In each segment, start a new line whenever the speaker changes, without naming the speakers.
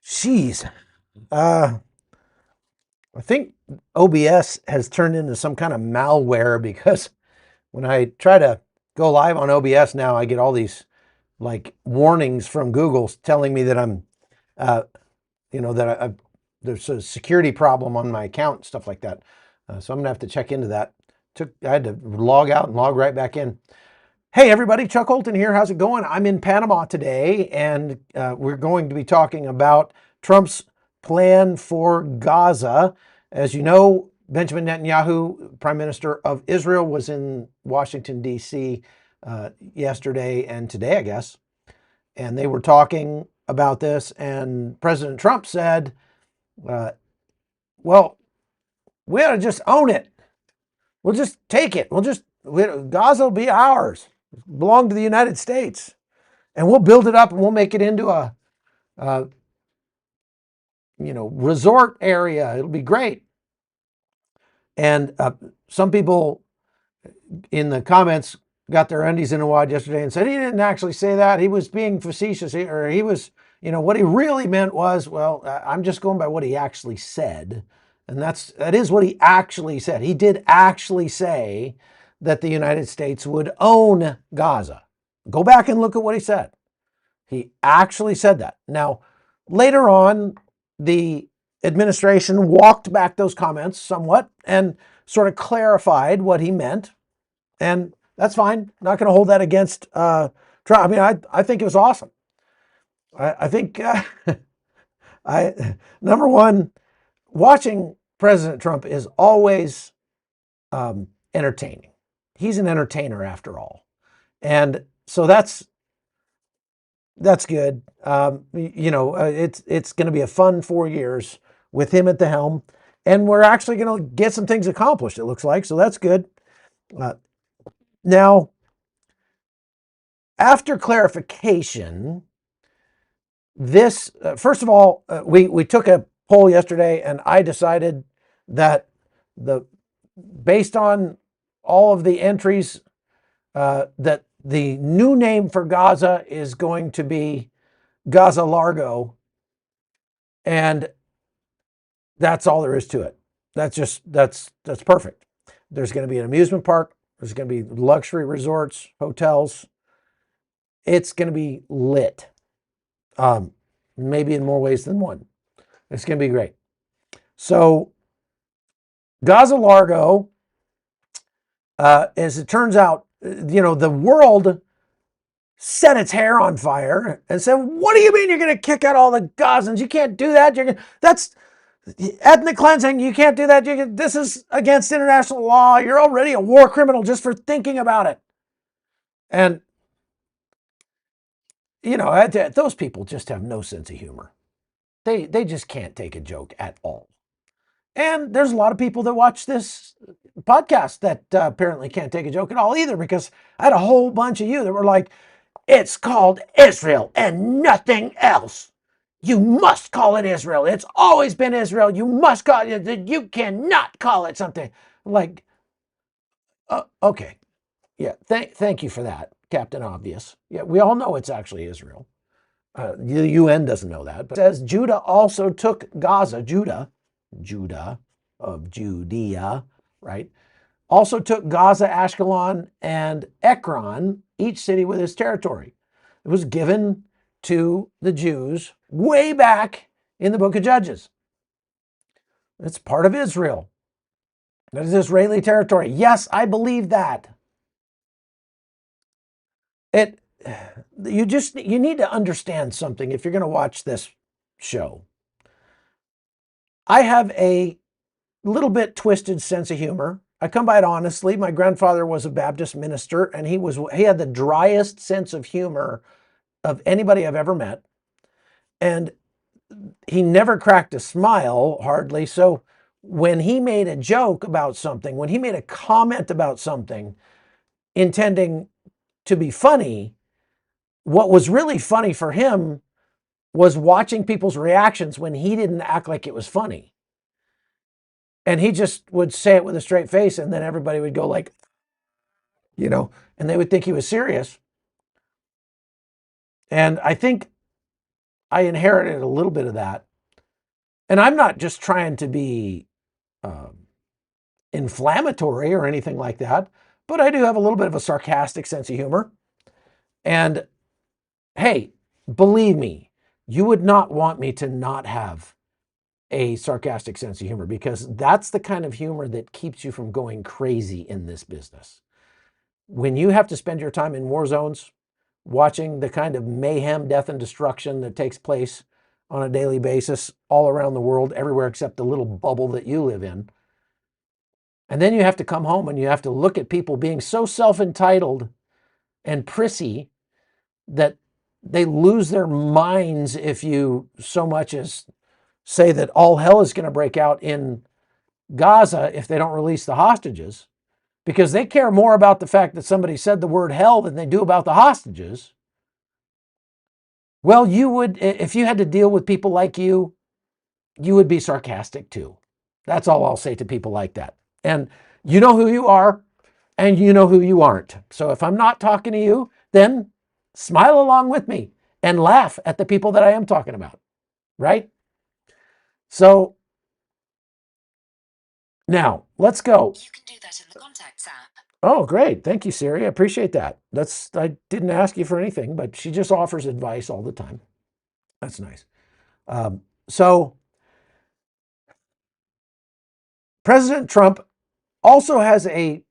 Jeez. I think OBS has turned into some kind of malware because when I try to go live on OBS now, I get all these like warnings from Google telling me that I'm, uh, there's a security problem on my account and stuff like that. So I'm gonna have to check into that. I had to log out and log right back in. Hey everybody, Chuck Holton here. How's it going? I'm in Panama today, and we're going to be talking about Trump's plan for Gaza. As you know, Benjamin Netanyahu, Prime Minister of Israel, was in Washington, D.C. Yesterday and today, I guess. And they were talking about this, and President Trump said, well, we ought to just own it. We'll just take it. Gaza will be ours. Belong to the United States, and we'll build it up and we'll make it into a resort area. It'll be great. And some people in the comments got their undies in a wad yesterday and said he didn't actually say that. He was being facetious, or he was, what he really meant was, well, I'm just going by what he actually said. And that is what he actually said. He did actually say that the United States would own Gaza. Go back and look at what he said. He actually said that. Now, later on, the administration walked back those comments somewhat and sort of clarified what he meant. And that's fine. Not going to hold that against Trump. I mean, I think it was awesome. I think, number one, watching President Trump is always entertaining. He's an entertainer after all. And so that's good. It's going to be a fun 4 years with him at the helm. And we're actually going to get some things accomplished, it looks like. So that's good. Now, after clarification, this, first of all, we took a poll yesterday, and I decided that based on all of the entries, that the new name for Gaza is going to be Gaza Largo, and that's all there is to it. That's perfect. There's going to be an amusement park. There's going to be luxury resorts, hotels. It's going to be lit. Maybe in more ways than one. It's going to be great. So Gaza Largo, as it turns out, the world set its hair on fire and said, what do you mean you're going to kick out all the Gazans? You can't do that. That's ethnic cleansing. You can't do that. This is against international law. You're already a war criminal just for thinking about it. And, those people just have no sense of humor. They just can't take a joke at all. And there's a lot of people that watch this podcast that apparently can't take a joke at all either, because I had a whole bunch of you that were like, it's called Israel and nothing else. You must call it Israel. It's always been Israel. You must call it. You cannot call it something. Like, okay. Yeah, thank you for that, Captain Obvious. Yeah, we all know it's actually Israel. The UN doesn't know that. But it says Judah also took Gaza. Judah of Judea, right? Also took Gaza, Ashkelon, and Ekron, each city with its territory. It was given to the Jews way back in the book of Judges. It's part of Israel. That is Israeli territory. Yes, I believe that. You need to understand something if you're going to watch this show. I have a little bit twisted sense of humor. I come by it honestly. My grandfather was a Baptist minister, and he had the driest sense of humor of anybody I've ever met. And he never cracked a smile, hardly. So when he made a joke about something, when he made a comment about something intending to be funny, what was really funny for him was watching people's reactions when he didn't act like it was funny. And he just would say it with a straight face, and then everybody would go like, and they would think he was serious. And I think I inherited a little bit of that. And I'm not just trying to be inflammatory or anything like that, but I do have a little bit of a sarcastic sense of humor. And hey, believe me, you would not want me to not have a sarcastic sense of humor, because that's the kind of humor that keeps you from going crazy in this business. When you have to spend your time in war zones watching the kind of mayhem, death, and destruction that takes place on a daily basis all around the world, everywhere except the little bubble that you live in, and then you have to come home and you have to look at people being so self-entitled and prissy that they lose their minds if you so much as say that all hell is going to break out in Gaza if they don't release the hostages, because they care more about the fact that somebody said the word hell than they do about the hostages. Well, you would, if you had to deal with people like you would be sarcastic too. That's all I'll say to people like that. And you know who you are and you know who you aren't. So if I'm not talking to you, then smile along with me and laugh at the people that I am talking about, right? So now let's go.
You can do that in the Contacts app.
Oh, great. Thank you, Siri. I appreciate that. I didn't ask you for anything, but she just offers advice all the time. That's nice. So President Trump also has a,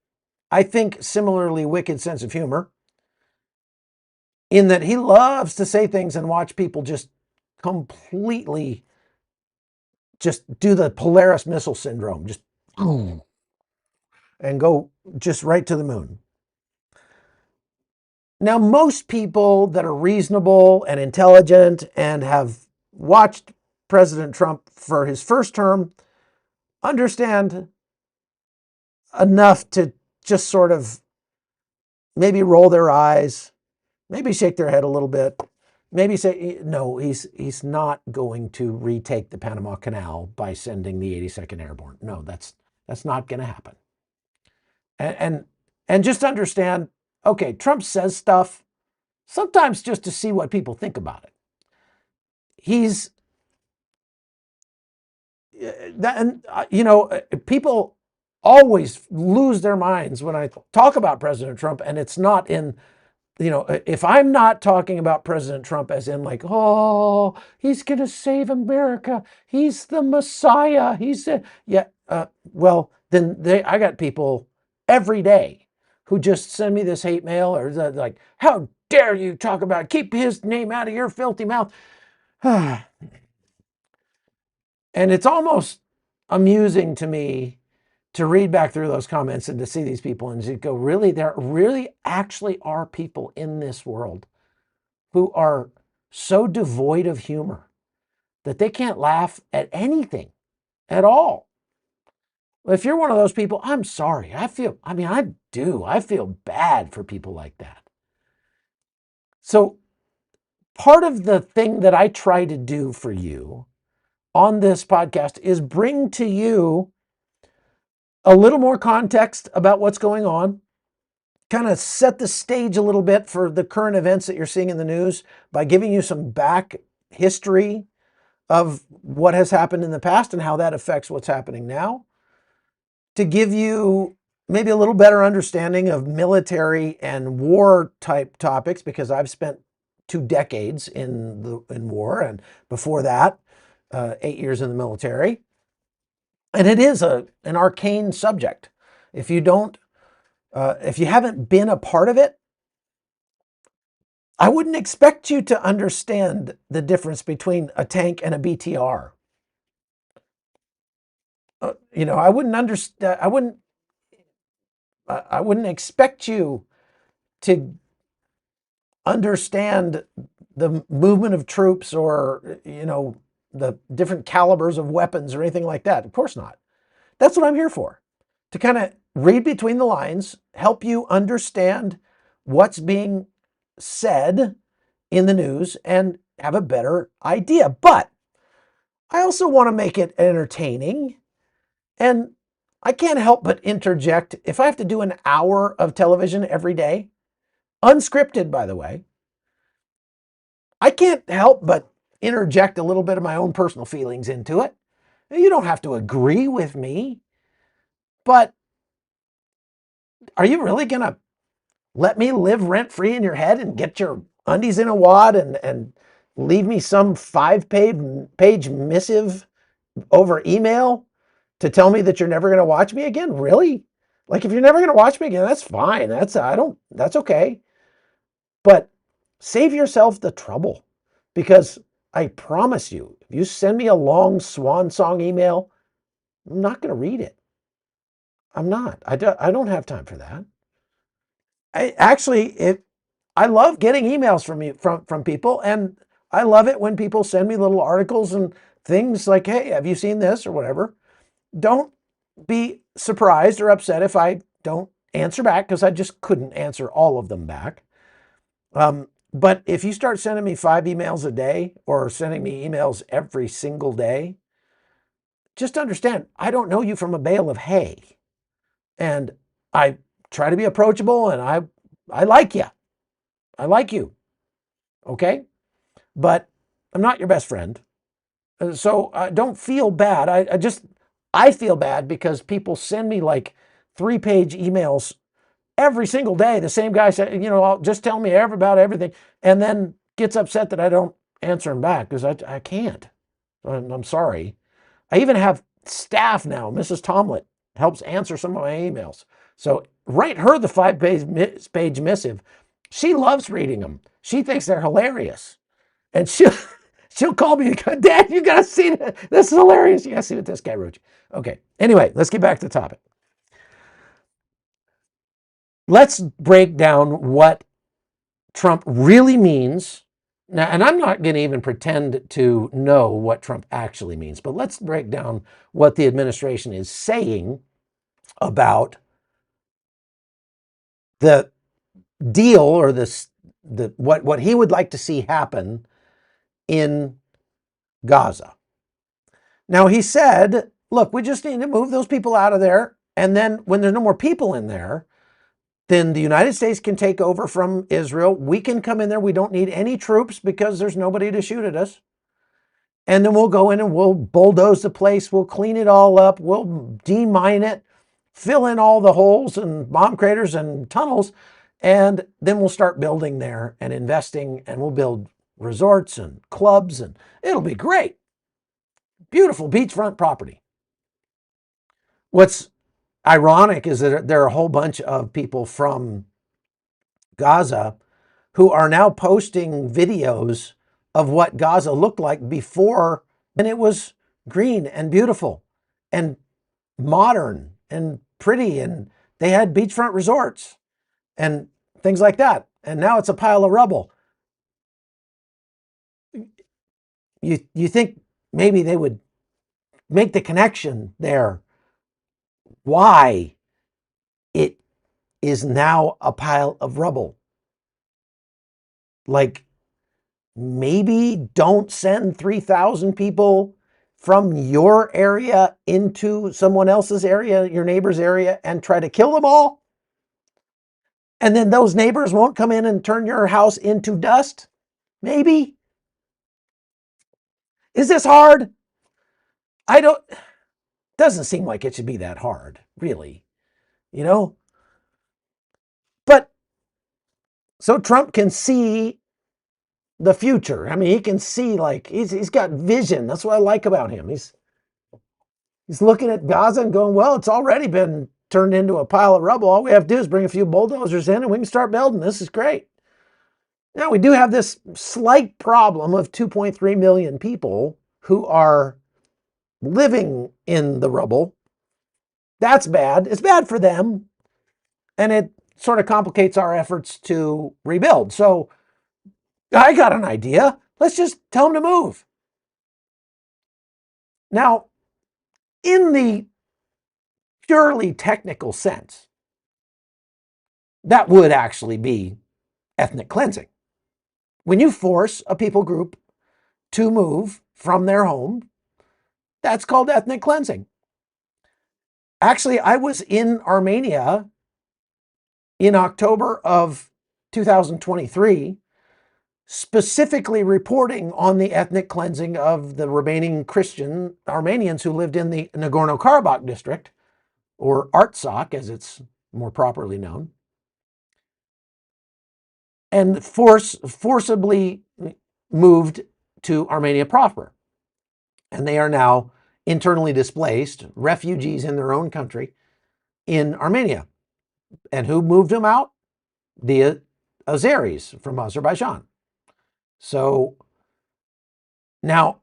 I think, similarly wicked sense of humor, in that he loves to say things and watch people just completely just do the Polaris missile syndrome, just and go just right to the moon. Now, most people that are reasonable and intelligent and have watched President Trump for his first term understand enough to just sort of maybe roll their eyes, maybe shake their head a little bit, maybe say, no, he's not going to retake the Panama Canal by sending the 82nd Airborne. No, that's not going to happen. And just understand, okay, Trump says stuff sometimes just to see what people think about it. He's people always lose their minds when I talk about President Trump, and it's not in, if I'm not talking about President Trump as in like, oh, he's going to save America, he's the Messiah, well, then I got people every day who just send me this hate mail or like, how dare you talk about, keep his name out of your filthy mouth. And it's almost amusing to me to read back through those comments and to see these people and to go, really, there really actually are people in this world who are so devoid of humor that they can't laugh at anything at all. If you're one of those people, I'm sorry. I feel bad for people like that. So part of the thing that I try to do for you on this podcast is bring to you a little more context about what's going on, kind of set the stage a little bit for the current events that you're seeing in the news by giving you some back history of what has happened in the past and how that affects what's happening now, to give you maybe a little better understanding of military and war type topics, because I've spent 2 decades in war, and before that, 8 years in the military. And it is an arcane subject. If you haven't been a part of it, I wouldn't expect you to understand the difference between a tank and a BTR. I wouldn't understand. I wouldn't expect you to understand the movement of troops or the different calibers of weapons or anything like that. Of course not. That's what I'm here for, to kind of read between the lines, help you understand what's being said in the news and have a better idea. But I also want to make it entertaining, and I can't help but interject. If I have to do an hour of television every day, unscripted, by the way, I can't help but interject a little bit of my own personal feelings into it. You don't have to agree with me, but are you really going to let me live rent free in your head and get your undies in a wad and leave me some 5-page missive over email to tell me that you're never going to watch me again? Really? Like, if you're never going to watch me again, that's fine. That's okay. But save yourself the trouble, because I promise you, if you send me a long swan song email, I'm not going to read it. I'm not. I don't have time for that. I love getting emails from you from people, and I love it when people send me little articles and things like, "Hey, have you seen this?" or whatever. Don't be surprised or upset if I don't answer back, because I just couldn't answer all of them back. But if you start sending me 5 emails a day or sending me emails every single day, just understand I don't know you from a bale of hay, and I try to be approachable, and I like you. I like you. Okay? But I'm not your best friend. So don't feel bad. I feel bad because people send me like 3-page emails every single day. The same guy said, just tell me about everything, and then gets upset that I don't answer him back, because I can't. I'm sorry. I even have staff now. Mrs. Tomlin helps answer some of my emails. So write her the 5-page missive. She loves reading them. She thinks they're hilarious. And she'll call me and go, "Dad, you got to see this. This is hilarious. You got to see what this guy wrote you." Okay. Anyway, let's get back to the topic. Let's break down what Trump really means. Now, and I'm not going to even pretend to know what Trump actually means, but let's break down what the administration is saying about the deal, or what he would like to see happen in Gaza. Now, he said, look, we just need to move those people out of there. And then when there's no more people in there, then the United States can take over from Israel. We can come in there. We don't need any troops because there's nobody to shoot at us. And then we'll go in and we'll bulldoze the place. We'll clean it all up. We'll demine it, fill in all the holes and bomb craters and tunnels. And then we'll start building there and investing, and we'll build resorts and clubs, and it'll be great. Beautiful beachfront property. What's ironic is that there are a whole bunch of people from Gaza who are now posting videos of what Gaza looked like before, and it was green and beautiful and modern and pretty, and they had beachfront resorts and things like that. And now it's a pile of rubble. You think maybe they would make the connection there, why it is now a pile of rubble. Like, maybe don't send 3,000 people from your area into someone else's area, your neighbor's area, and try to kill them all. And then those neighbors won't come in and turn your house into dust. Maybe. Is this hard? Doesn't seem like it should be that hard, really, you know? But so Trump can see the future. I mean, he can see, like, he's got vision. That's what I like about him. He's looking at Gaza and going, well, it's already been turned into a pile of rubble. All we have to do is bring a few bulldozers in and we can start building. This is great. Now, we do have this slight problem of 2.3 million people who are living in the rubble. That's bad. It's bad for them. And it sort of complicates our efforts to rebuild. So I got an idea. Let's just tell them to move. Now, in the purely technical sense, that would actually be ethnic cleansing. When you force a people group to move from their home, that's called ethnic cleansing. Actually, I was in Armenia in October of 2023 specifically reporting on the ethnic cleansing of the remaining Christian Armenians who lived in the Nagorno-Karabakh district, or Artsakh as it's more properly known, and forcibly moved to Armenia proper. And they are now internally displaced, refugees in their own country in Armenia. And who moved them out? The Azeris from Azerbaijan. So now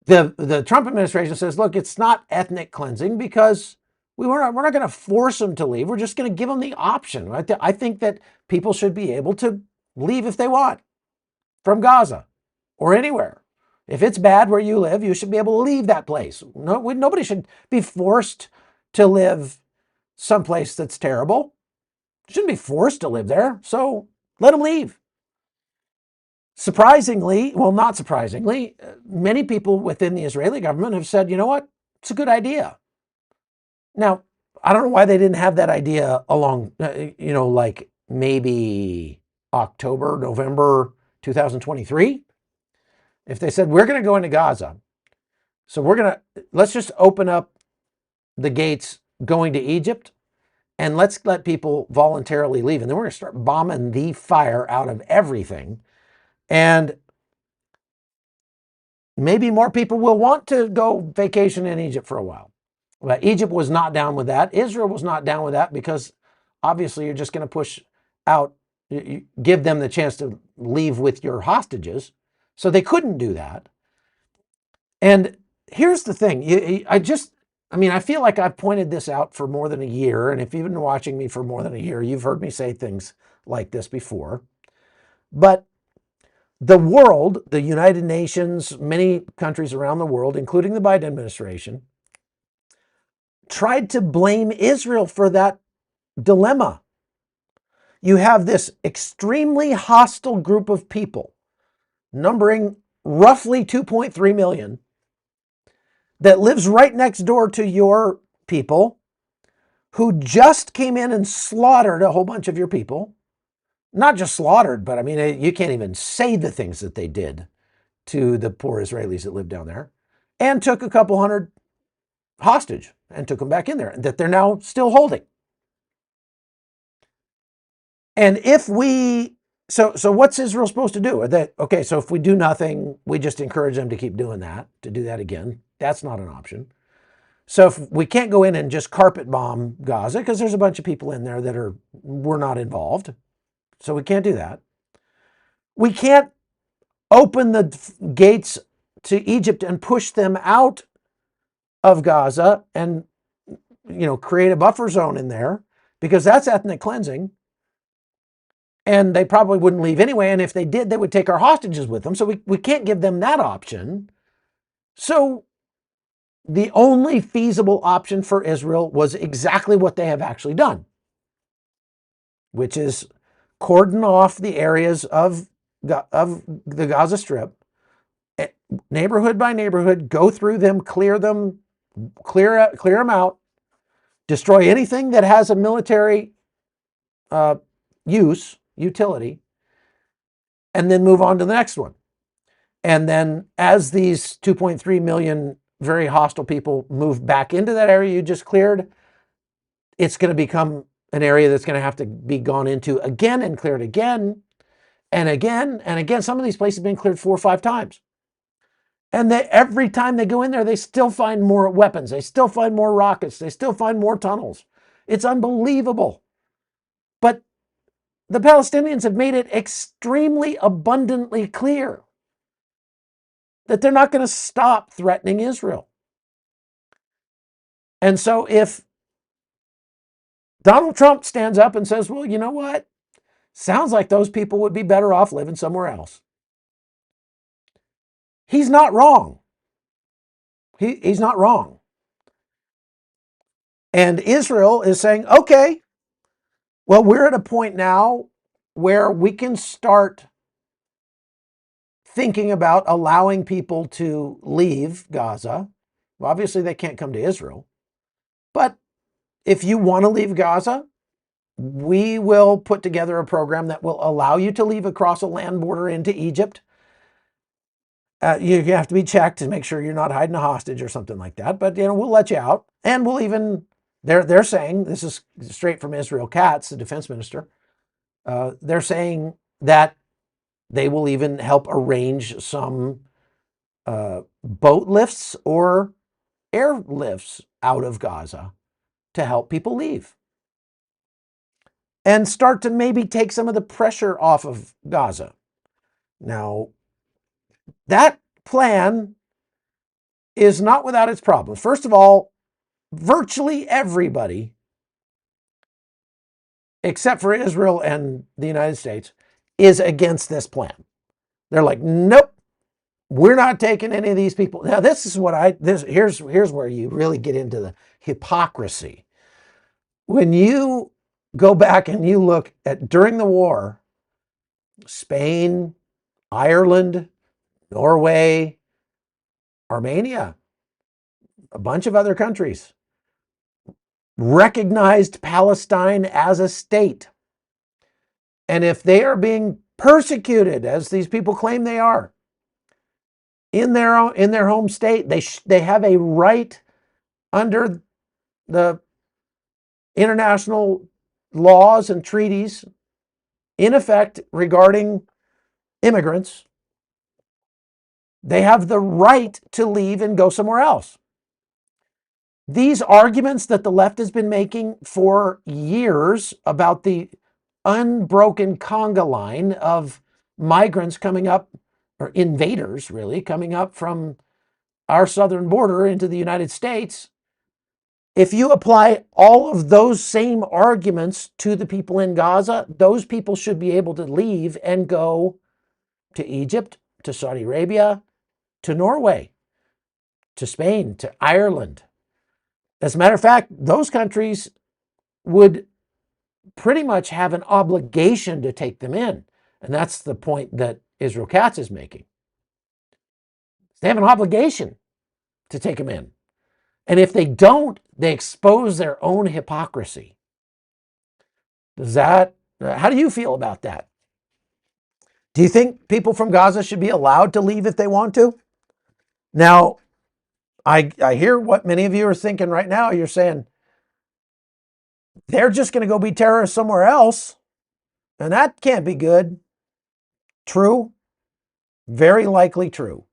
the Trump administration says, look, it's not ethnic cleansing because we're not going to force them to leave. We're just going to give them the option. Right? I think that people should be able to leave if they want from Gaza or anywhere. If it's bad where you live, you should be able to leave that place. Nobody should be forced to live someplace that's terrible. Shouldn't be forced to live there. So let them leave. Surprisingly, well, not surprisingly, many people within the Israeli government have said, you know what, it's a good idea. Now, I don't know why they didn't have that idea along, like maybe October, November 2023. If they said, we're going to go into Gaza, so let's just open up the gates going to Egypt and let's let people voluntarily leave. And then we're going to start bombing the fire out of everything. And maybe more people will want to go vacation in Egypt for a while. But Egypt was not down with that. Israel was not down with that because obviously you're just going to push out, give them the chance to leave with your hostages. So they couldn't do that. And here's the thing. I feel like I've pointed this out for more than a year. And if you've been watching me for more than a year, you've heard me say things like this before. But the world, the United Nations, many countries around the world, including the Biden administration, tried to blame Israel for that dilemma. You have this extremely hostile group of people, numbering roughly 2.3 million, that lives right next door to your people, who just came in and slaughtered a whole bunch of your people. Not just slaughtered, but you can't even say the things that they did to the poor Israelis that live down there, and took a couple hundred hostage and took them back in there that they're now still holding. And so what's Israel supposed to do? So if we do nothing, we just encourage them to keep doing that, to do that again. That's not an option. So if we can't go in and just carpet bomb Gaza, because there's a bunch of people in there that were not involved. So we can't do that. We can't open the gates to Egypt and push them out of Gaza and, create a buffer zone in there, because that's ethnic cleansing. And they probably wouldn't leave anyway. And if they did, they would take our hostages with them. So we can't give them that option. So the only feasible option for Israel was exactly what they have actually done, which is cordon off the areas of the Gaza Strip, neighborhood by neighborhood, go through them, clear them out, destroy anything that has a military utility, and then move on to the next one. And then as these 2.3 million very hostile people move back into that area you just cleared, it's going to become an area that's going to have to be gone into again and cleared again and again and again. Some of these places have been cleared 4 or 5 times. And every time they go in there, they still find more weapons. They still find more rockets. They still find more tunnels. It's unbelievable. But the Palestinians have made it extremely abundantly clear that they're not going to stop threatening Israel. And so if Donald Trump stands up and says, well, you know what? Sounds like those people would be better off living somewhere else. He's not wrong. He's not wrong. And Israel is saying, okay, well, we're at a point now where we can start thinking about allowing people to leave Gaza. Well, obviously, they can't come to Israel. But if you want to leave Gaza, we will put together a program that will allow you to leave across a land border into Egypt. You have to be checked to make sure you're not hiding a hostage or something like that. But we'll let you out, and we'll even they're saying, this is straight from Israel Katz, the defense minister. They're saying that they will even help arrange some boat lifts or airlifts out of Gaza to help people leave and start to maybe take some of the pressure off of Gaza. Now, that plan is not without its problems. First of all, virtually everybody, except for Israel and the United States, is against this plan. They're like, nope, we're not taking any of these people. Now, this is what here's where you really get into the hypocrisy. When you go back and you look at during the war, Spain, Ireland, Norway, Armenia, a bunch of other countries recognized Palestine as a state. And if they are being persecuted, as these people claim they are, in their home state, they have a right under the international laws and treaties in effect regarding immigrants. They have the right to leave and go somewhere else. These arguments that the left has been making for years about the unbroken conga line of migrants coming up, or invaders really, coming up from our southern border into the United States, if you apply all of those same arguments to the people in Gaza, those people should be able to leave and go to Egypt, to Saudi Arabia, to Norway, to Spain, to Ireland. As a matter of fact, those countries would pretty much have an obligation to take them in. And that's the point that Israel Katz is making. They have an obligation to take them in. And if they don't, they expose their own hypocrisy. How do you feel about that? Do you think people from Gaza should be allowed to leave if they want to? Now, I hear what many of you are thinking right now. You're saying they're just going to go be terrorists somewhere else, and that can't be good. True. Very likely true.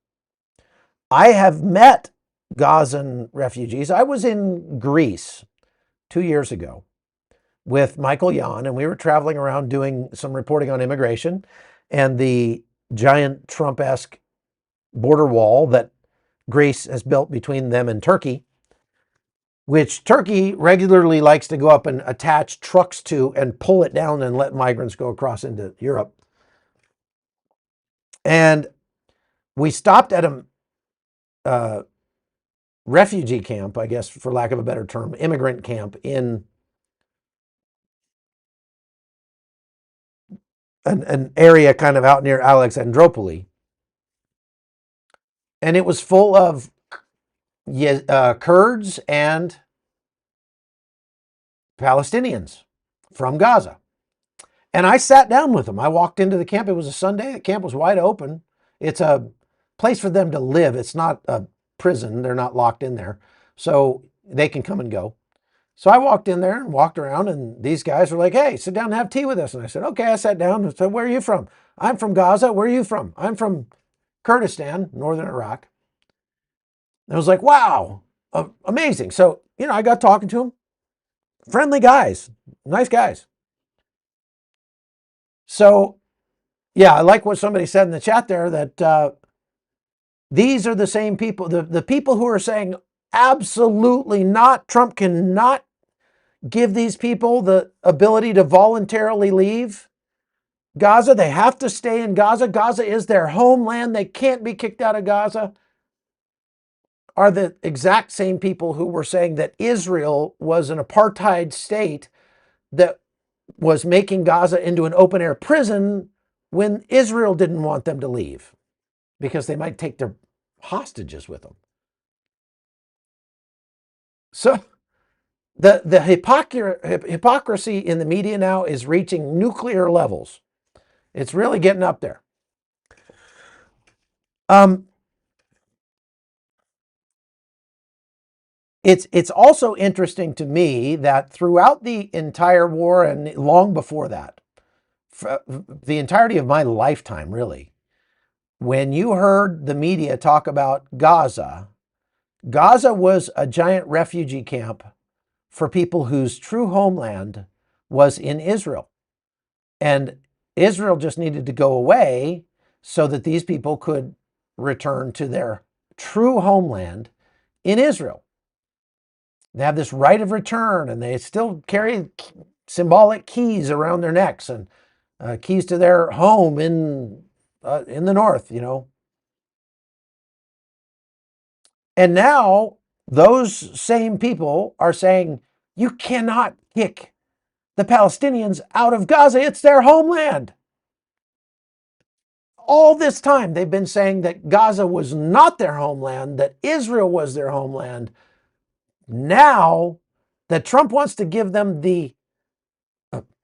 I have met Gazan refugees. I was in Greece 2 years ago with Michael Yan, and we were traveling around doing some reporting on immigration and the giant Trump-esque border wall that Greece has built between them and Turkey, which Turkey regularly likes to go up and attach trucks to and pull it down and let migrants go across into Europe. And we stopped at a refugee camp, I guess, for lack of a better term, immigrant camp in an area kind of out near Alexandropoli. And it was full of Kurds and Palestinians from Gaza. And I sat down with them. I walked into the camp. It was a Sunday. The camp was wide open. It's a place for them to live. It's not a prison. They're not locked in there. So they can come and go. So I walked in there and walked around, and these guys were like, hey, sit down and have tea with us. And I said, okay. I sat down and said, where are you from? I'm from Gaza. Where are you from? I'm from Kurdistan, northern Iraq. And I was like, wow, amazing. So, I got talking to them. Friendly guys, nice guys. So, yeah, I like what somebody said in the chat there, that these are the same people, the people who are saying absolutely not, Trump cannot give these people the ability to voluntarily leave Gaza. They have to stay in Gaza. Gaza is their homeland. They can't be kicked out of Gaza. Are the exact same people who were saying that Israel was an apartheid state that was making Gaza into an open air prison when Israel didn't want them to leave because they might take their hostages with them. So The hypocrisy in the media now is reaching nuclear levels. It's really getting up there. Um, it's also interesting to me that throughout the entire war and long before that, for the entirety of my lifetime, really, when you heard the media talk about Gaza, Gaza was a giant refugee camp for people whose true homeland was in Israel. And Israel just needed to go away so that these people could return to their true homeland in Israel. They have this right of return, and they still carry symbolic keys around their necks and keys to their home in the north, you know. And now those same people are saying you cannot kick the Palestinians out of Gaza. It's their homeland. All this time, they've been saying that Gaza was not their homeland, that Israel was their homeland. Now that Trump wants to give them the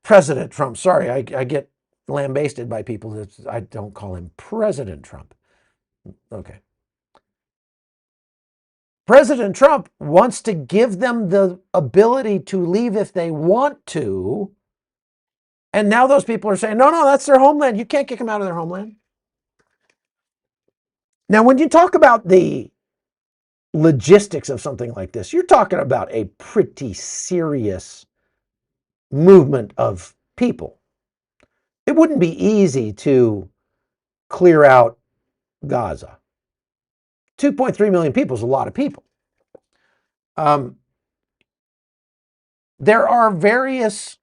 President Trump, sorry, I get lambasted by people that I don't call him President Trump. Okay. President Trump wants to give them the ability to leave if they want to. And now those people are saying, no, no, that's their homeland. You can't kick them out of their homeland. Now, when you talk about the logistics of something like this, you're talking about a pretty serious movement of people. It wouldn't be easy to clear out Gaza. 2.3 million people is a lot of people. Um, there are various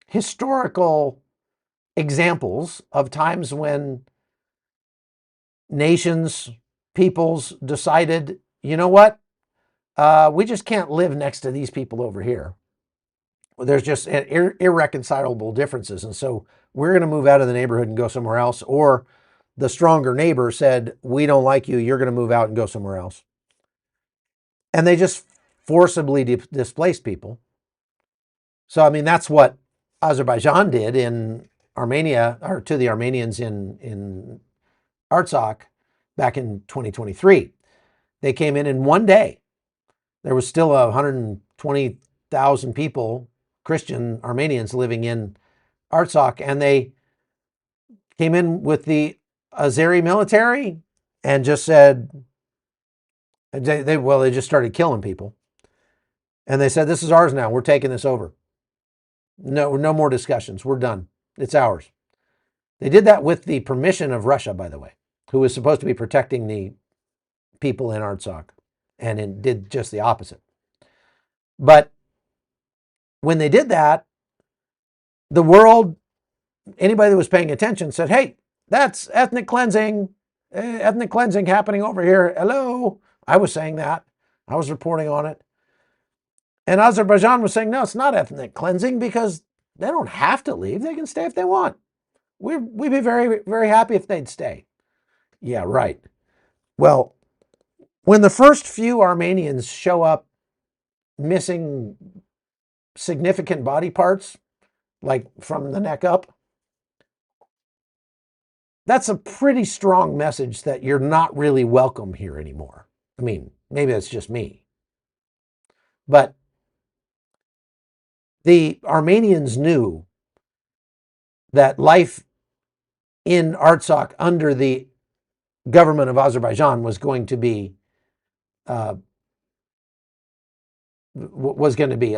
historical examples of times when nations, peoples decided, you know what, we just can't live next to these people over here. There's just irreconcilable differences. And so we're going to move out of the neighborhood and go somewhere else. Or the stronger neighbor said, we don't like you. You're going to move out and go somewhere else. And they just forcibly displaced people. So, I mean, that's what Azerbaijan did in Armenia, or to the Armenians in Artsakh back in 2023. They came in one day. There was still 120,000 people, Christian Armenians, living in Artsakh, and they came in with the Azeri military and just said, they just started killing people. And they said, this is ours now. We're taking this over. No more discussions. We're done. It's ours. They did that with the permission of Russia, by the way, who was supposed to be protecting the people in Artsakh, and it did just the opposite. But when they did that, the world, anybody that was paying attention said, hey, that's ethnic cleansing happening over here. Hello. I was saying that. I was reporting on it. And Azerbaijan was saying, no, it's not ethnic cleansing because they don't have to leave. They can stay if they want. We'd be very, very happy if they'd stay. Yeah, right. Well, when the first few Armenians show up missing significant body parts, like from the neck up, that's a pretty strong message that you're not really welcome here anymore. I mean, maybe that's just me. But the Armenians knew that life in Artsakh under the government of Azerbaijan was going to be a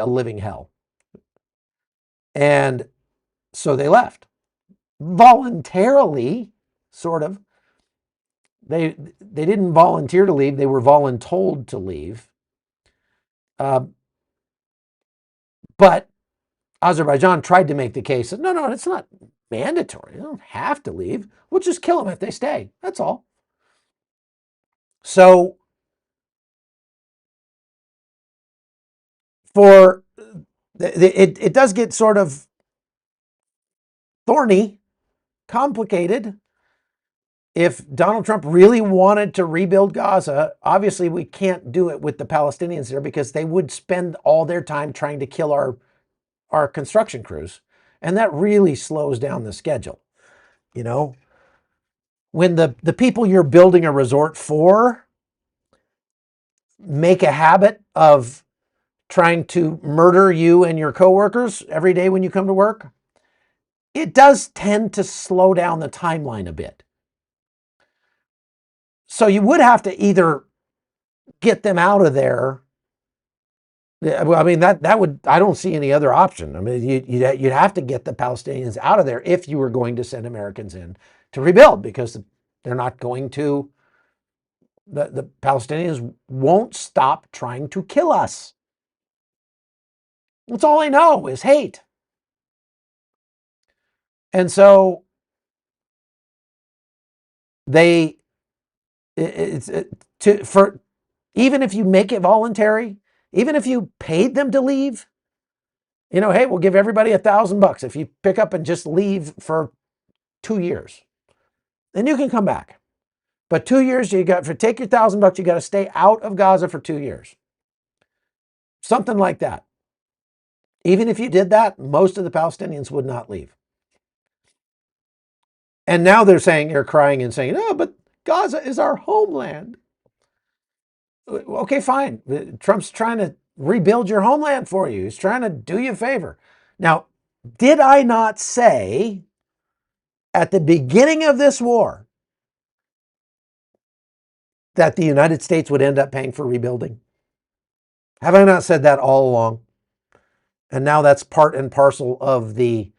living hell. And so they left voluntarily, sort of. They didn't volunteer to leave. They were voluntold to leave. But Azerbaijan tried to make the case that, no, it's not mandatory. They don't have to leave. We'll just kill them if they stay. That's all. So it does get sort of thorny, complicated, if Donald Trump really wanted to rebuild Gaza, obviously we can't do it with the Palestinians there because they would spend all their time trying to kill our construction crews. And that really slows down the schedule. You know, when the people you're building a resort for make a habit of trying to murder you and your coworkers every day when you come to work, it does tend to slow down the timeline a bit. So you would have to either get them out of there. I mean, that would, I don't see any other option. I mean, you'd have to get the Palestinians out of there if you were going to send Americans in to rebuild, because they're not going to, the Palestinians won't stop trying to kill us. That's all they know is hate. And so they, for even if you make it voluntary, even if you paid them to leave, you know, hey, we'll give everybody $1,000 if you pick up and just leave for 2 years. Then you can come back. But 2 years, you got to take your $1,000, you got to stay out of Gaza for 2 years. Something like that. Even if you did that, most of the Palestinians would not leave. And now they're crying and saying, oh, but Gaza is our homeland. Okay, fine. Trump's trying to rebuild your homeland for you. He's trying to do you a favor. Now, did I not say at the beginning of this war that the United States would end up paying for rebuilding? Have I not said that all along? And now that's part and parcel of the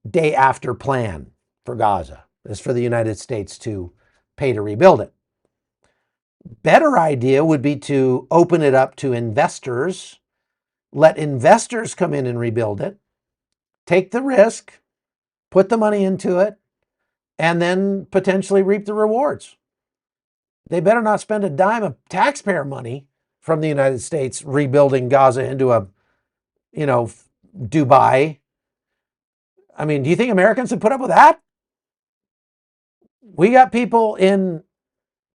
day after plan for Gaza, is for the United States to pay to rebuild it. Better idea would be to open it up to investors, let investors come in and rebuild it, take the risk, put the money into it, and then potentially reap the rewards. They better not spend a dime of taxpayer money from the United States rebuilding Gaza into a, Dubai. I mean, do you think Americans would put up with that? We got people in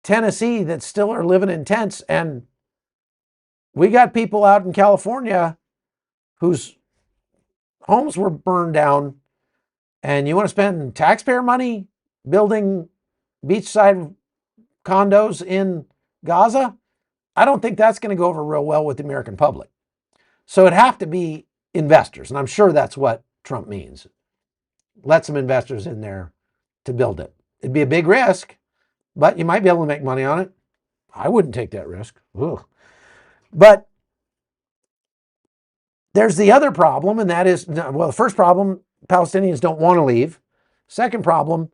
Tennessee that still are living in tents, and we got people out in California whose homes were burned down, and you want to spend taxpayer money building beachside condos in Gaza? I don't think that's going to go over real well with the American public. So it'd have to be investors, and I'm sure that's what Trump means. Let some investors in there to build it. It'd be a big risk, but you might be able to make money on it. I wouldn't take that risk. Ugh. But there's the other problem, and that is, well, the first problem, Palestinians don't want to leave. Second problem,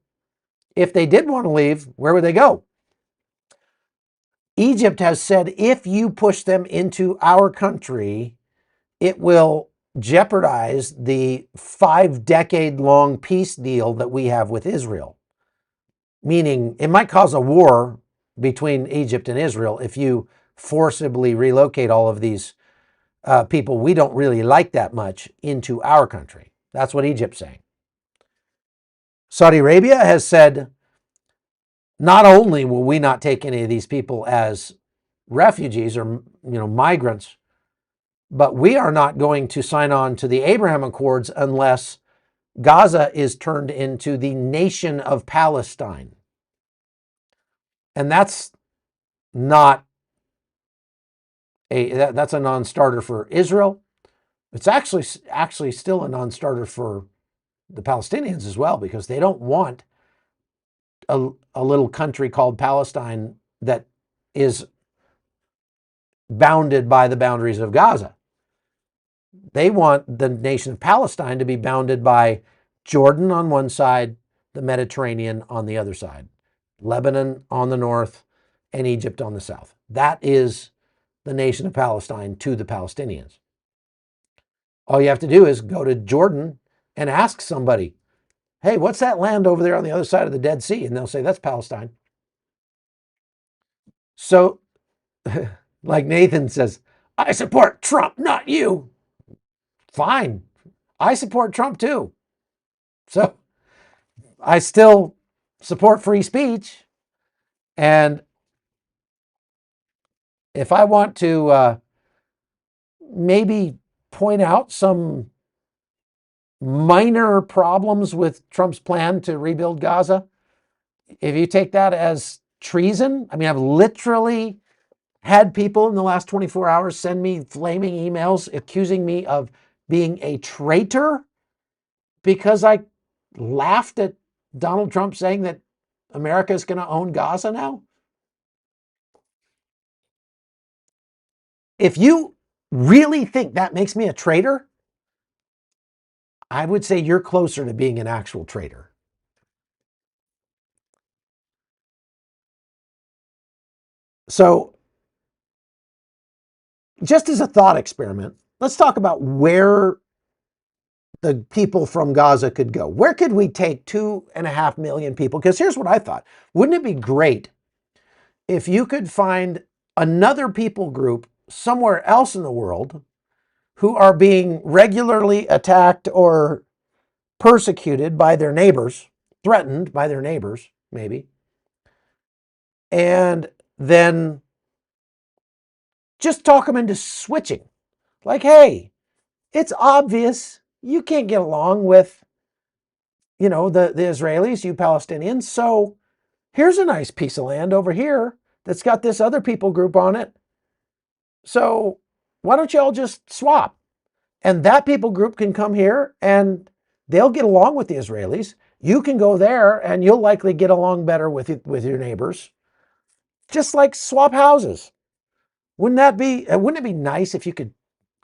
if they did want to leave, where would they go? Egypt has said if you push them into our country, it will jeopardize the 5-decade-long peace deal that we have with Israel. Meaning it might cause a war between Egypt and Israel if you forcibly relocate all of these people we don't really like that much into our country. That's what Egypt's saying. Saudi Arabia has said, not only will we not take any of these people as refugees or migrants, but we are not going to sign on to the Abraham Accords unless Gaza is turned into the nation of Palestine. And that's not that's a non-starter for Israel. It's actually still a non-starter for the Palestinians as well, because they don't want a little country called Palestine that is bounded by the boundaries of Gaza. They want the nation of Palestine to be bounded by Jordan on one side, the Mediterranean on the other side, Lebanon on the north, and Egypt on the south. That is the nation of Palestine to the Palestinians. All you have to do is go to Jordan and ask somebody, hey, what's that land over there on the other side of the Dead Sea? And they'll say, that's Palestine. So, like Nathan says, I support Trump, not you. Fine. I support Trump too. So I still support free speech. And if I want to maybe point out some minor problems with Trump's plan to rebuild Gaza, if you take that as treason, I mean, I've literally had people in the last 24 hours send me flaming emails accusing me of being a traitor because I laughed at Donald Trump saying that America is going to own Gaza now. If you really think that makes me a traitor, I would say you're closer to being an actual traitor. So, just as a thought experiment, let's talk about where the people from Gaza could go. Where could we take 2.5 million people? Because here's what I thought. Wouldn't it be great if you could find another people group somewhere else in the world who are being regularly attacked or persecuted by their neighbors, threatened by their neighbors, maybe, and then just talk them into switching. Like, hey, it's obvious you can't get along with, the Israelis, you Palestinians. So here's a nice piece of land over here that's got this other people group on it. So why don't you all just swap? And that people group can come here and they'll get along with the Israelis. You can go there and you'll likely get along better with your neighbors. Just like swap houses. Wouldn't it be nice if you could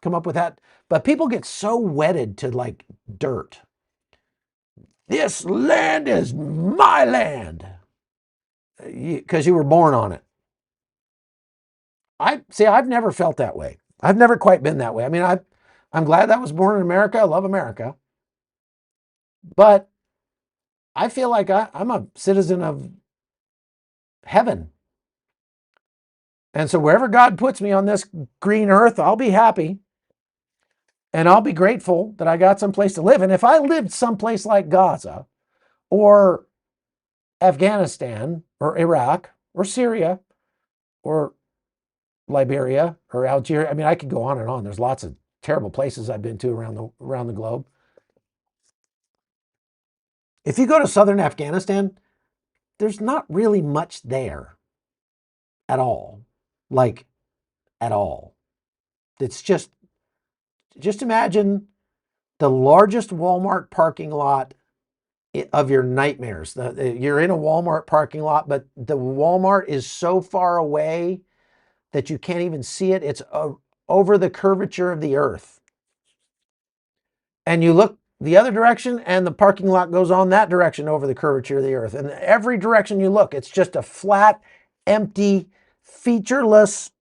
come up with that? But people get so wedded to like dirt. This land is my land because you were born on it. I've never felt that way. I've never quite been that way. I mean, I'm glad that I was born in America. I love America. But I feel like I'm a citizen of heaven. And so wherever God puts me on this green earth, I'll be happy. And I'll be grateful that I got someplace to live. And if I lived someplace like Gaza or Afghanistan or Iraq or Syria or Liberia or Algeria, I mean, I could go on and on. There's lots of terrible places I've been to around the globe. If you go to southern Afghanistan, there's not really much there at all. Like, at all. It's just imagine the largest Walmart parking lot of your nightmares. You're in a Walmart parking lot, but the Walmart is so far away that you can't even see it. It's over the curvature of the earth. And you look the other direction and the parking lot goes on that direction over the curvature of the earth. And every direction you look, it's just a flat, empty, featureless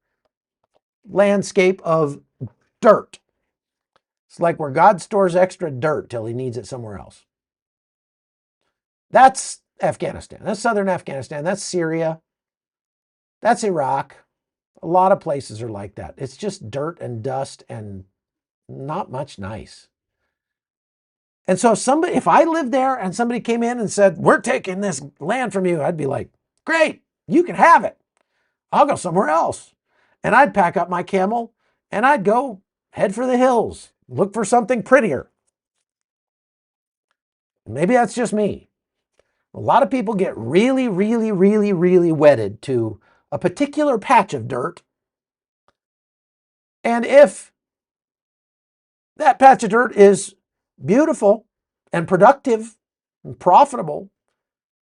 landscape of dirt. It's like where God stores extra dirt till he needs it somewhere else. That's Afghanistan. That's southern Afghanistan. That's Syria. That's Iraq. A lot of places are like that. It's just dirt and dust and not much nice. And so if I lived there and somebody came in and said, we're taking this land from you, I'd be like, great, you can have it. I'll go somewhere else. And I'd pack up my camel and I'd go head for the hills, look for something prettier. Maybe that's just me. A lot of people get really, really, really, really wedded to a particular patch of dirt. And if that patch of dirt is beautiful and productive and profitable,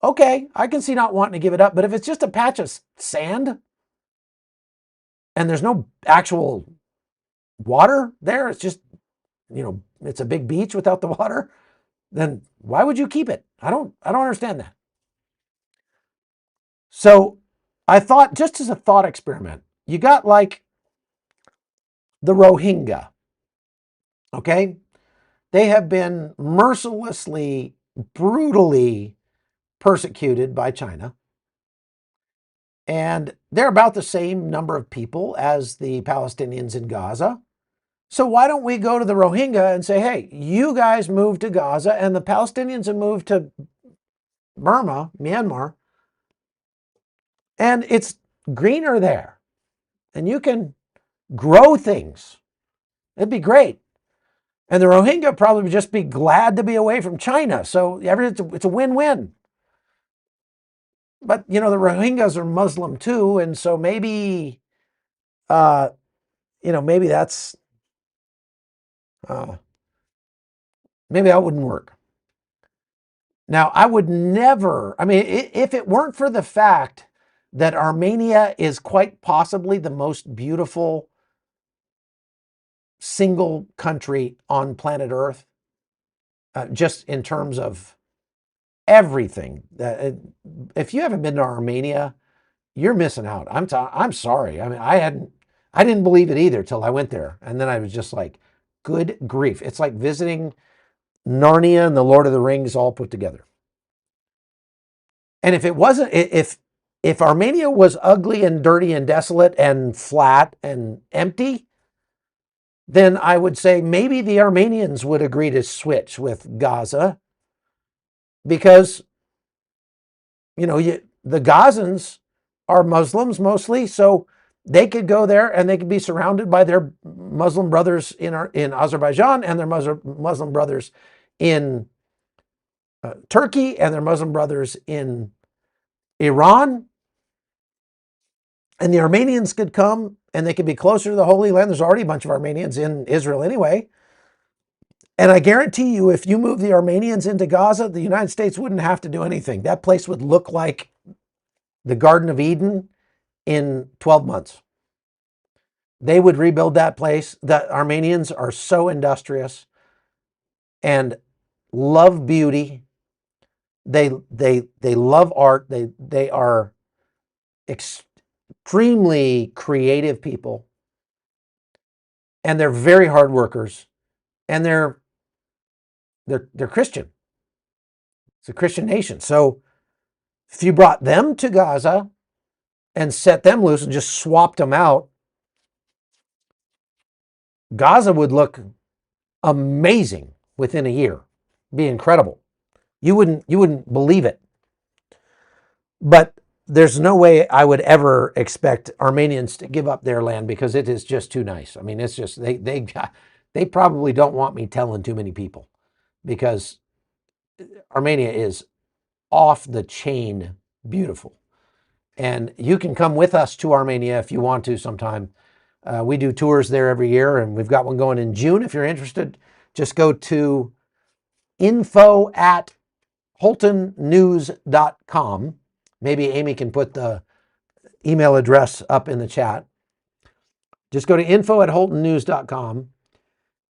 okay, I can see not wanting to give it up. But if it's just a patch of sand and there's no actual water there, it's just, it's a big beach without the water, then why would you keep it? I don't understand that. So I thought, just as a thought experiment, you got like the Rohingya, okay? They have been mercilessly, brutally persecuted by China. And they're about the same number of people as the Palestinians in Gaza. So why don't we go to the Rohingya and say, hey, you guys move to Gaza and the Palestinians have moved to Burma, Myanmar, and it's greener there. And you can grow things. It'd be great. And the Rohingya probably would just be glad to be away from China. So it's a win-win. But, the Rohingyas are Muslim too. And so maybe, maybe uh, maybe that wouldn't work. Now, I would never, if it weren't for the fact that Armenia is quite possibly the most beautiful single country on planet Earth, just in terms of everything. If you haven't been to Armenia, you're missing out. I'm sorry. I didn't believe it either till I went there, and then I was just like, good grief! It's like visiting Narnia and the Lord of the Rings all put together. And if it wasn't, if Armenia was ugly and dirty and desolate and flat and empty, then I would say maybe the Armenians would agree to switch with Gaza, because the Gazans are Muslims mostly, so they could go there and they could be surrounded by their Muslim brothers in Azerbaijan, and their Muslim brothers in Turkey, and their Muslim brothers in Iran. And the Armenians could come and they could be closer to the Holy Land. There's already a bunch of Armenians in Israel anyway. And I guarantee you, if you move the Armenians into Gaza, the United States wouldn't have to do anything. That place would look like the Garden of Eden in 12 months. They would rebuild that place. The Armenians are so industrious and love beauty. They love art. They are extremely creative people, and they're very hard workers, and they're Christian. It's a Christian nation. So if you brought them to Gaza and set them loose and just swapped them out, Gaza would look amazing within a year. Be incredible. You wouldn't believe it. But there's no way I would ever expect Armenians to give up their land, because it is just too nice. It's just they probably don't want me telling too many people, because Armenia is off the chain beautiful. And you can come with us to Armenia if you want to sometime. We do tours there every year, and we've got one going in June. If you're interested, just go to info@holtonnews.com. Maybe Amy can put the email address up in the chat. Just go to info@holtonnews.com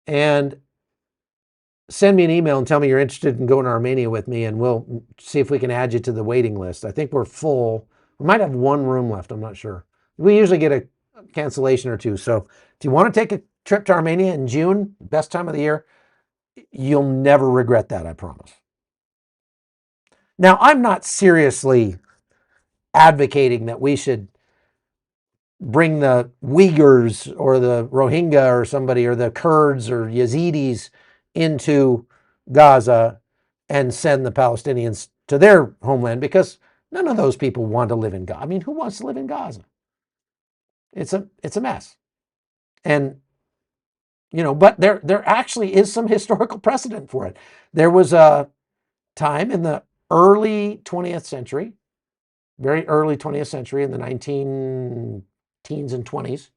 and send me an email and tell me you're interested in going to Armenia with me, and we'll see if we can add you to the waiting list. I think we're full. We might have one room left. I'm not sure. We usually get a cancellation or two. So if you want to take a trip to Armenia in June, best time of the year, you'll never regret that, I promise. Now, I'm not seriously advocating that we should bring the Uyghurs or the Rohingya or somebody, or the Kurds or Yazidis into Gaza and send the Palestinians to their homeland, because none of those people want to live in Gaza. Who wants to live in Gaza? It's a mess. And but there actually is some historical precedent for it. There was a time in the early 20th century, very early 20th century, in the 19 teens and 20s,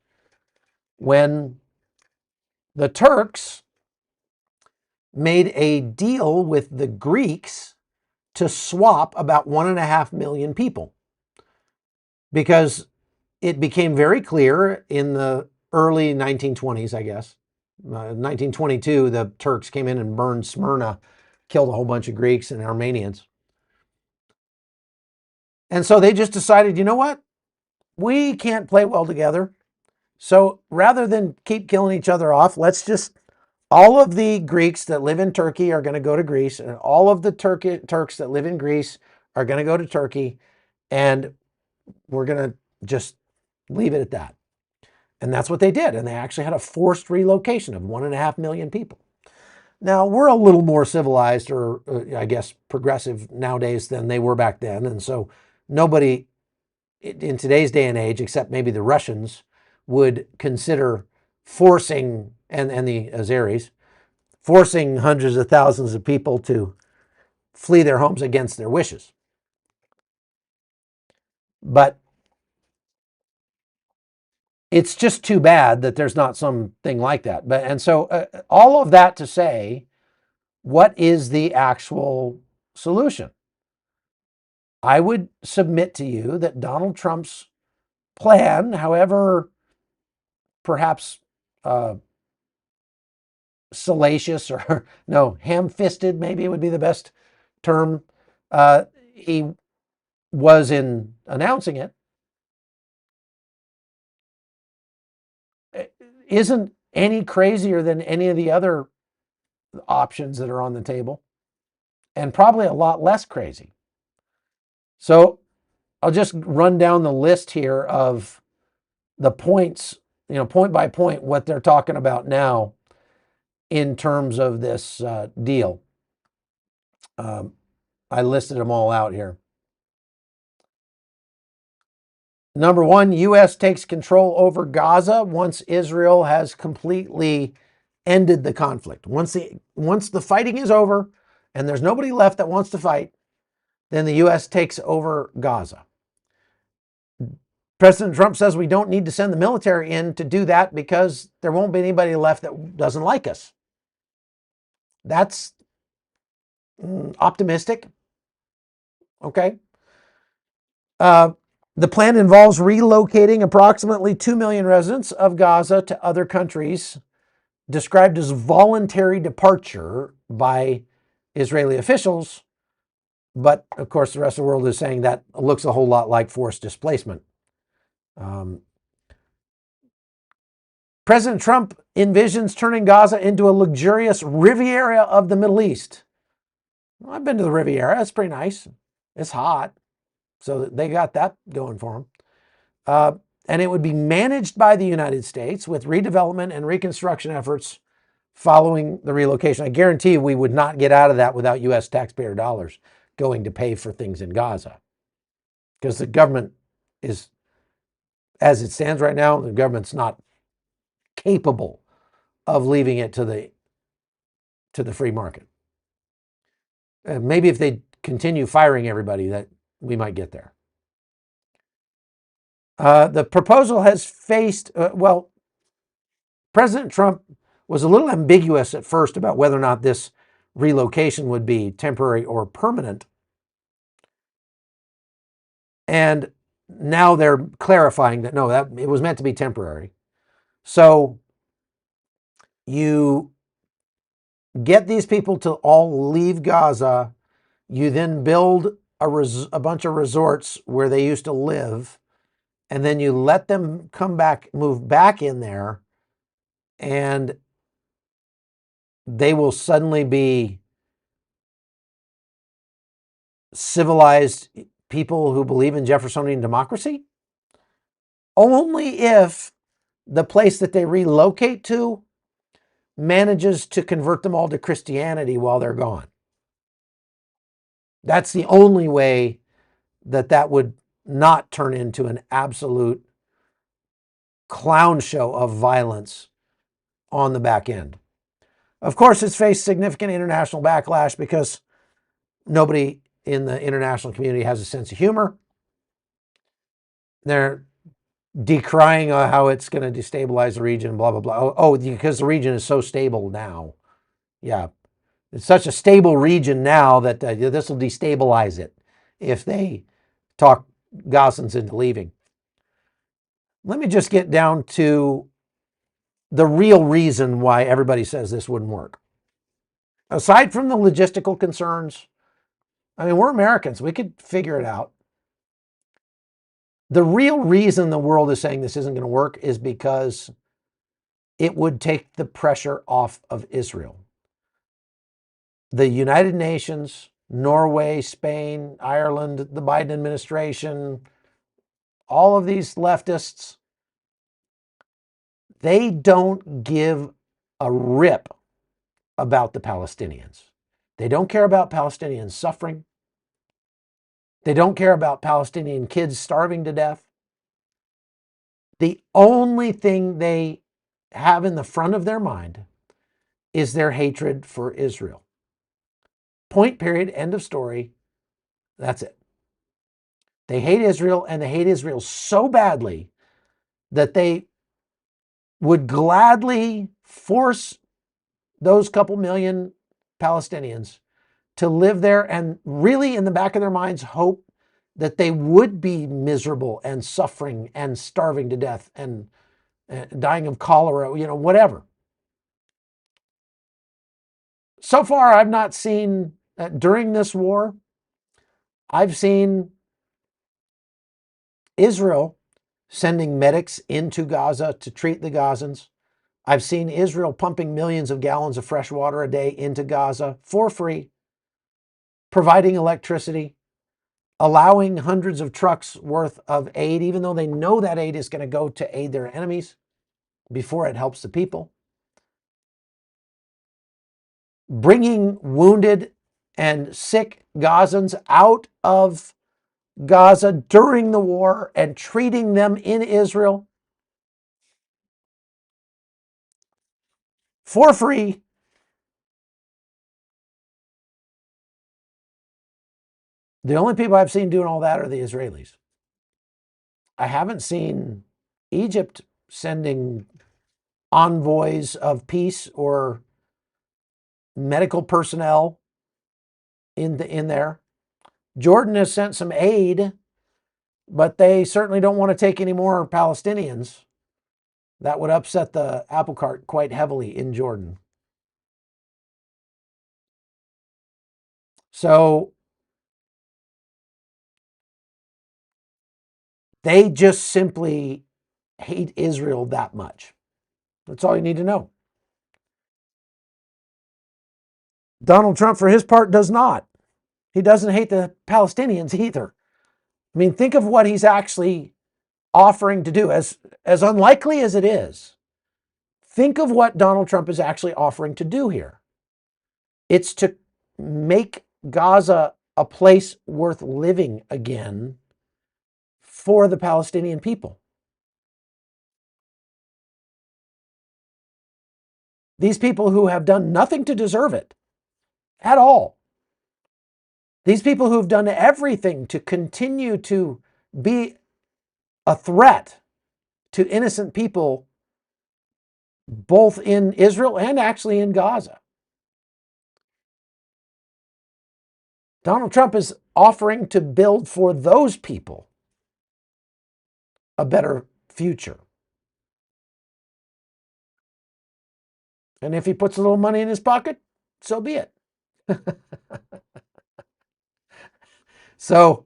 when the Turks made a deal with the Greeks to swap about 1.5 million people, because it became very clear in the early 1920s, I guess. 1922, the Turks came in and burned Smyrna, killed a whole bunch of Greeks and Armenians. And so they just decided, you know what? We can't play well together. So rather than keep killing each other off, all of the Greeks that live in Turkey are going to go to Greece, and all of the Turks that live in Greece are going to go to Turkey, and we're going to just leave it at that. And that's what they did. And they actually had a forced relocation of 1.5 million people. Now, we're a little more civilized, or I guess progressive nowadays than they were back then. And so nobody in today's day and age, except maybe the Russians, would consider forcing, and the Azeris, forcing hundreds of thousands of people to flee their homes against their wishes. But it's just too bad that there's not something like that. And so all of that to say, what is the actual solution? I would submit to you that Donald Trump's plan, however perhaps salacious, or no, ham-fisted maybe would be the best term, he was in announcing it, isn't any crazier than any of the other options that are on the table, and probably a lot less crazy. So I'll just run down the list here of the points, point by point, what they're talking about now in terms of this deal. I listed them all out here. Number one, U.S. takes control over Gaza once Israel has completely ended the conflict. Once the fighting is over and there's nobody left that wants to fight, then the U.S. takes over Gaza. President Trump says we don't need to send the military in to do that because there won't be anybody left that doesn't like us. That's optimistic. Okay. The plan involves relocating approximately 2 million residents of Gaza to other countries, described as voluntary departure by Israeli officials. But of course, the rest of the world is saying that looks a whole lot like forced displacement. President Trump envisions turning Gaza into a luxurious Riviera of the Middle East. Well, I've been to the Riviera. It's pretty nice. It's hot. So they got that going for them. And it would be managed by the United States with redevelopment and reconstruction efforts following the relocation. I guarantee you we would not get out of that without U.S. taxpayer dollars going to pay for things in Gaza. Because the government is, as it stands right now, the government's not capable of leaving it to the free market. Maybe if they continue firing everybody, that we might get there. The proposal has faced, President Trump was a little ambiguous at first about whether or not this relocation would be temporary or permanent. And now they're clarifying that no, that it was meant to be temporary. So you get these people to all leave Gaza. You then build a bunch of resorts where they used to live. And then you let them come back, move back in there, and they will suddenly be civilized people who believe in Jeffersonian democracy? Only if the place that they relocate to manages to convert them all to Christianity while they're gone. That's the only way that would not turn into an absolute clown show of violence on the back end. Of course, it's faced significant international backlash because nobody in the international community has a sense of humor. They're decrying how it's going to destabilize the region, blah, blah, blah. Oh, because the region is so stable now. Yeah, it's such a stable region now that this will destabilize it if they talk Gazans into leaving. Let me just get down to the real reason why everybody says this wouldn't work. Aside from the logistical concerns, I mean, we're Americans. We could figure it out. The real reason the world is saying this isn't going to work is because it would take the pressure off of Israel. The United Nations, Norway, Spain, Ireland, the Biden administration, all of these leftists, they don't give a rip about the Palestinians. They don't care about Palestinian suffering. They don't care about Palestinian kids starving to death. The only thing they have in the front of their mind is their hatred for Israel. Point, period, end of story. That's it. They hate Israel, and they hate Israel so badly that they would gladly force those couple million Palestinians to live there, and really in the back of their minds hope that they would be miserable and suffering and starving to death and dying of cholera, whatever. So far, I've not seen, during this war, I've seen Israel sending medics into Gaza to treat the Gazans. I've seen Israel pumping millions of gallons of fresh water a day into Gaza for free, providing electricity, allowing hundreds of trucks worth of aid, even though they know that aid is going to go to aid their enemies before it helps the people. Bringing wounded and sick Gazans out of Gaza during the war and treating them in Israel for free. The only people I've seen doing all that are the Israelis. I haven't seen Egypt sending envoys of peace or medical personnel in there. Jordan has sent some aid, but they certainly don't want to take any more Palestinians. That would upset the apple cart quite heavily in Jordan. So they just simply hate Israel that much. That's all you need to know. Donald Trump, for his part, does not. He doesn't hate the Palestinians either. I mean, think of what he's actually offering to do. As unlikely as it is, think of what Donald Trump is actually offering to do here. It's to make Gaza a place worth living again for the Palestinian people. These people who have done nothing to deserve it at all. These people who have done everything to continue to be a threat to innocent people, both in Israel and actually in Gaza. Donald Trump is offering to build for those people a better future. And if he puts a little money in his pocket, so be it. So,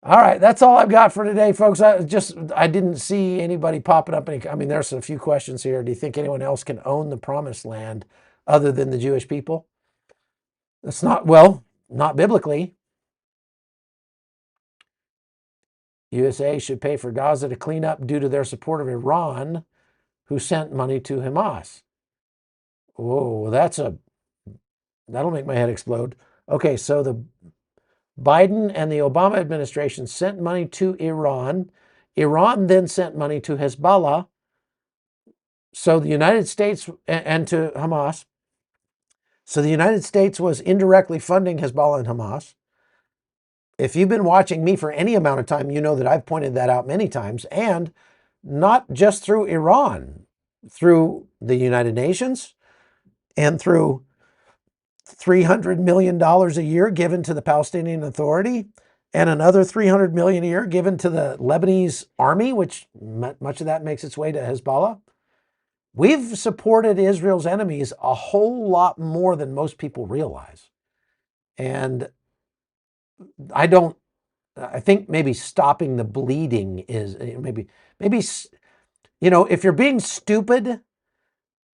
all right, that's all I've got for today, folks. I didn't see anybody popping up. There's a few questions here. Do you think anyone else can own the promised land other than the Jewish people? That's not biblically. USA should pay for Gaza to clean up due to their support of Iran, who sent money to Hamas. Whoa, that'll make my head explode. Okay, so the Biden and the Obama administration sent money to Iran. Iran then sent money to Hezbollah. So the United States and to Hamas. So the United States was indirectly funding Hezbollah and Hamas. If you've been watching me for any amount of time, you know that I've pointed that out many times, and not just through Iran, through the United Nations and through $300 million a year given to the Palestinian Authority and another $300 million a year given to the Lebanese army, which much of that makes its way to Hezbollah. We've supported Israel's enemies a whole lot more than most people realize. And I think maybe stopping the bleeding is maybe, if you're being stupid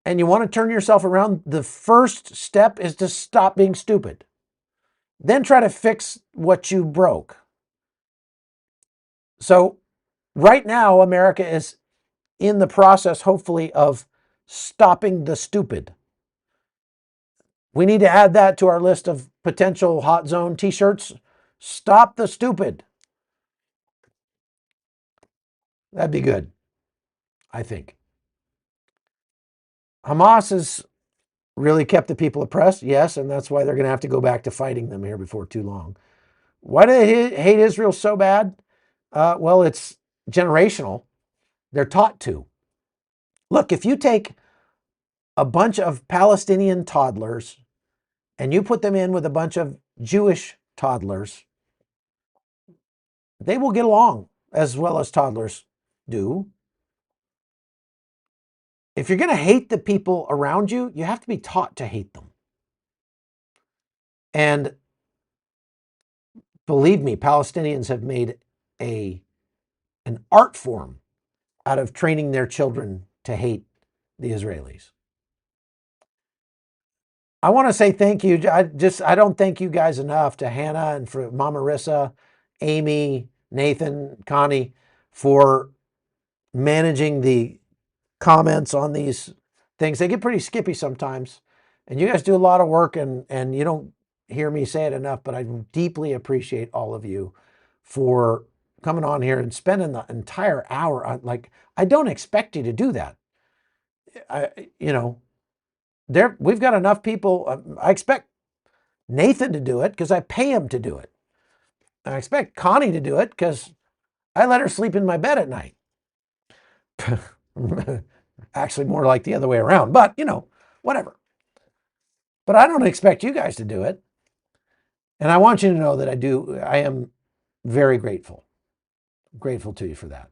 and you want to turn yourself around, the first step is to stop being stupid. Then try to fix what you broke. So right now, America is in the process, hopefully, of stopping the stupid. We need to add that to our list of potential hot zone t-shirts. Stop the stupid. That'd be good, I think. Hamas has really kept the people oppressed, yes, and that's why they're going to have to go back to fighting them here before too long. Why do they hate Israel so bad? Well, it's generational. They're taught to. Look, if you take a bunch of Palestinian toddlers and you put them in with a bunch of Jewish toddlers, they will get along as well as toddlers do. If you're going to hate the people around you, you have to be taught to hate them. And believe me, Palestinians have made an art form out of training their children to hate the Israelis. I want to say thank you. I don't thank you guys enough, to Hannah and for Mama Rissa, Amy, Nathan, Connie, for managing the comments on these things. They get pretty skippy sometimes, and you guys do a lot of work, and you don't hear me say it enough, but I deeply appreciate all of you for coming on here and spending the entire hour on, like, I don't expect you to do that. We've got enough people. I expect Nathan to do it because I pay him to do it. I expect Connie to do it because I let her sleep in my bed at night. Actually, more like the other way around, but whatever. But I don't expect you guys to do it. And I want you to know that I am very grateful to you for that.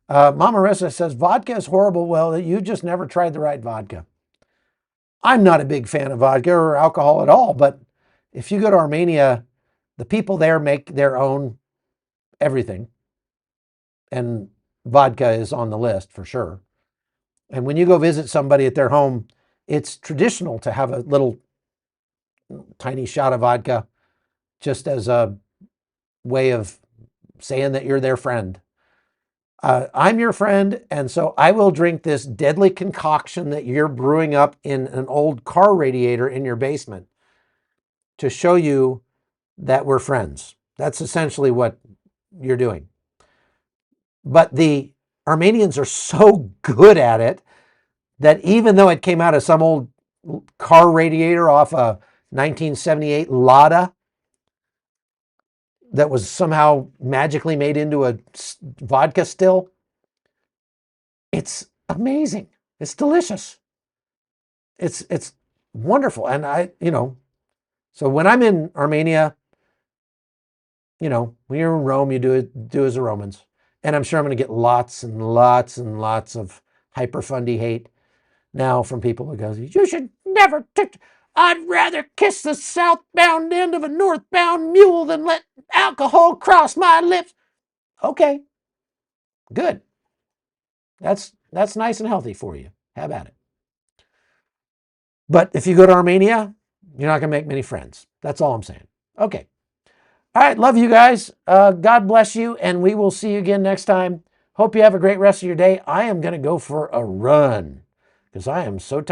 Mama Rissa says, vodka is horrible. Well, you just never tried the right vodka. I'm not a big fan of vodka or alcohol at all, but if you go to Armenia, the people there make their own everything. And vodka is on the list for sure. And when you go visit somebody at their home, it's traditional to have a little tiny shot of vodka just as a way of saying that you're their friend. I'm your friend, and so I will drink this deadly concoction that you're brewing up in an old car radiator in your basement to show you that we're friends. That's essentially what you're doing. But the Armenians are so good at it that even though it came out of some old car radiator off a 1978 Lada that was somehow magically made into a vodka still, it's amazing. It's delicious. It's wonderful. And so when I'm in Armenia, when you're in Rome, you do as the Romans. And I'm sure I'm going to get lots and lots and lots of hyper-fundy hate now from people who go, you should never I'd rather kiss the southbound end of a northbound mule than let alcohol cross my lips. Okay, good. That's nice and healthy for you. Have at it. But if you go to Armenia, you're not going to make many friends. That's all I'm saying. Okay. All right. Love you guys. God bless you. And we will see you again next time. Hope you have a great rest of your day. I am going to go for a run because I am so tired.